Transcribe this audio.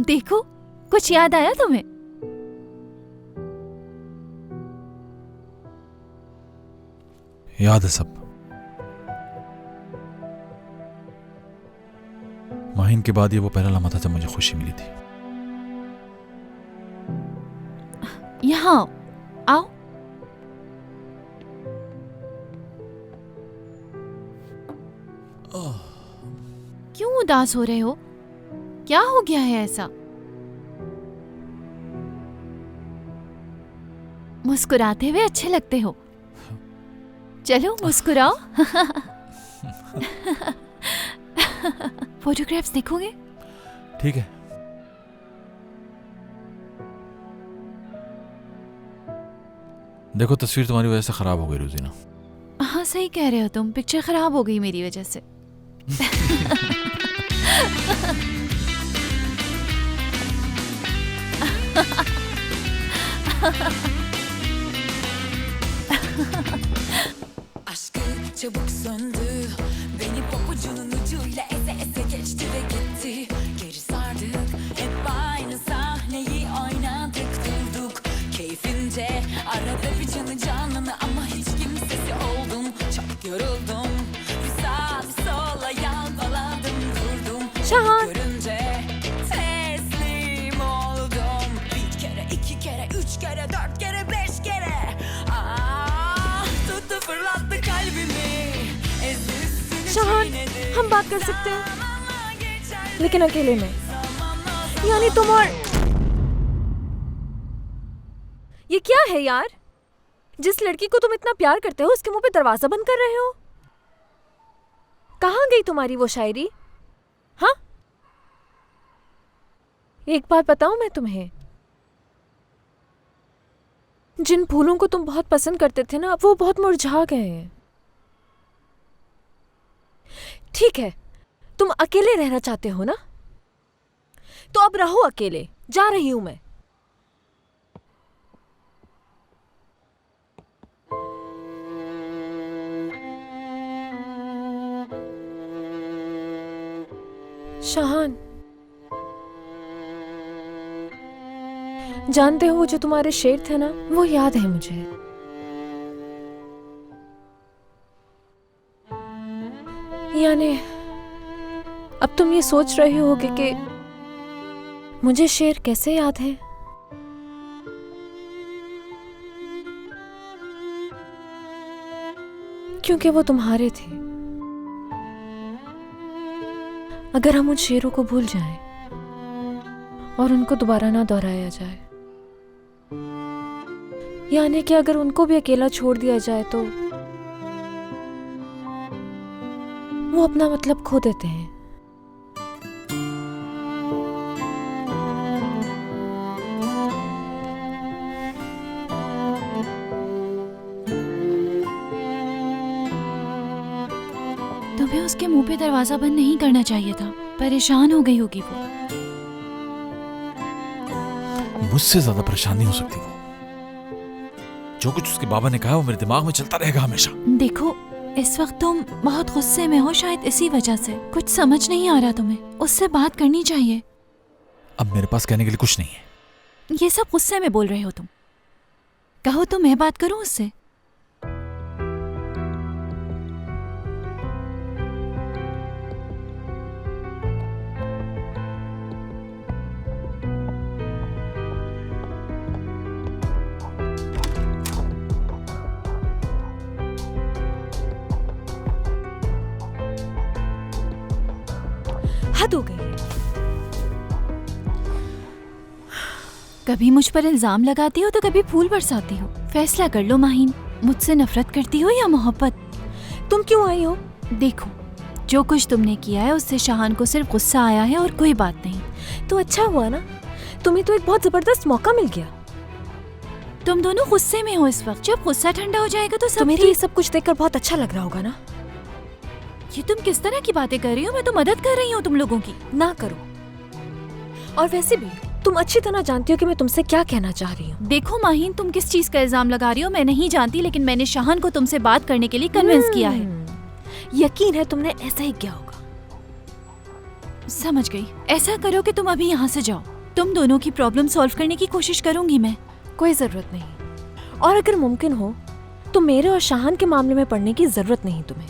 देखो, कुछ याद आया तुम्हें? याद है सब। माहिन के बाद ये वो पहला लम्हा था जब मुझे खुशी मिली थी। यहाँ आओ। क्यों उदास हो रहे हो? क्या हो गया है ऐसा? मुस्कुराते हुए अच्छे लगते हो। चलो मुस्कुराओ। फोटोग्राफ्स देखोगे? ठीक है। देखो, तस्वीर तुम्हारी वजह से खराब हो गई रोजीना। हाँ सही कह रहे हो तुम, पिक्चर खराब हो गई मेरी वजह से। Aşkı çabuk söndü. Beni pabucunun ucuyla eze eze geçti ve gitti. Geri sardık hep aynı sahneyi oynadık durduk. Keyfince arada bir canı canını ama hiç kimsesi oldum. Çok yoruldum. Bir sağa bir sola yalpaladım durdum. Şahan. Görünce teslim oldum. Bir kere, iki kere, üç kere, dört kere, beş kere. Tuttu fırlattı kalbimi. शाहान, हम बात कर सकते हैं, लेकिन अकेले में। यानी तुम और ये क्या है यार? जिस लड़की को तुम इतना प्यार करते हो उसके मुंह पे दरवाजा बंद कर रहे हो। कहाँ गई तुम्हारी वो शायरी? हाँ, एक बात बताऊं मैं तुम्हें, जिन फूलों को तुम बहुत पसंद करते थे ना, वो बहुत मुरझा गए हैं। ठीक है, तुम अकेले रहना चाहते हो ना, तो अब रहो अकेले। जा रही हूं मैं। शाहान, जानते हो वो जो तुम्हारे शेर थे ना, वो याद है मुझे। यानी अब तुम ये सोच रहे होगे कि मुझे शेर कैसे याद है? क्योंकि वो तुम्हारे थे। अगर हम उन शेरों को भूल जाएं और उनको दोबारा ना दोहराया जाए, यानी कि अगर उनको भी अकेला छोड़ दिया जाए, तो वो अपना मतलब खो देते हैं। तुम्हें उसके मुंह पे दरवाजा बंद नहीं करना चाहिए था। परेशान हो गई होगी वो। मुझसे ज्यादा परेशान नहीं हो सकती वो। जो कुछ उसके बाबा ने कहा वो मेरे दिमाग में चलता रहेगा हमेशा। देखो, इस वक्त तुम बहुत गुस्से में हो, शायद इसी वजह से कुछ समझ नहीं आ रहा तुम्हें। उससे बात करनी चाहिए। अब मेरे पास कहने के लिए कुछ नहीं है। ये सब गुस्से में बोल रहे हो तुम। कहो तो मैं बात करूं उससे। हद हो गई है। कभी मुझ पर इल्जाम लगाती हो तो कभी फूल बरसाती हो। फैसला कर लो माहिन, मुझसे नफरत करती हो या मोहब्बत? तुम क्यों आई हो? देखो, जो कुछ तुमने किया है उससे शाहान को सिर्फ गुस्सा आया है और कोई बात नहीं। तो अच्छा हुआ ना, तुम्हें तो एक बहुत जबरदस्त मौका मिल गया। तुम दोनों गुस्से में हो इस वक्त। जब गुस्सा ठंडा हो जाएगा तो सब तुम्हें तो ठीक। ये सब कुछ देखकर बहुत अच्छा लग रहा होगा ना। ये तुम किस तरह की बातें कर रही हो? मैं तो मदद कर रही हूँ तुम लोगों की। ना करो। और वैसे भी तुम अच्छी तरह जानती हो कि मैं तुमसे क्या कहना चाह रही हूँ। देखो माहिन, तुम किस चीज का इल्जाम लगा रही हो मैं नहीं जानती, लेकिन मैंने शाहान को तुमसे बात करने के लिए कन्विंस किया है। यकीन है तुमने ऐसा ही किया होगा। समझ गई। ऐसा करो कि तुम अभी यहाँ से जाओ तुम दोनों की प्रॉब्लम सॉल्व करने की कोशिश करूंगी मैं। कोई जरूरत नहीं, और अगर मुमकिन हो तो मेरे और शाहान के मामले में पड़ने की जरूरत नहीं तुम्हें।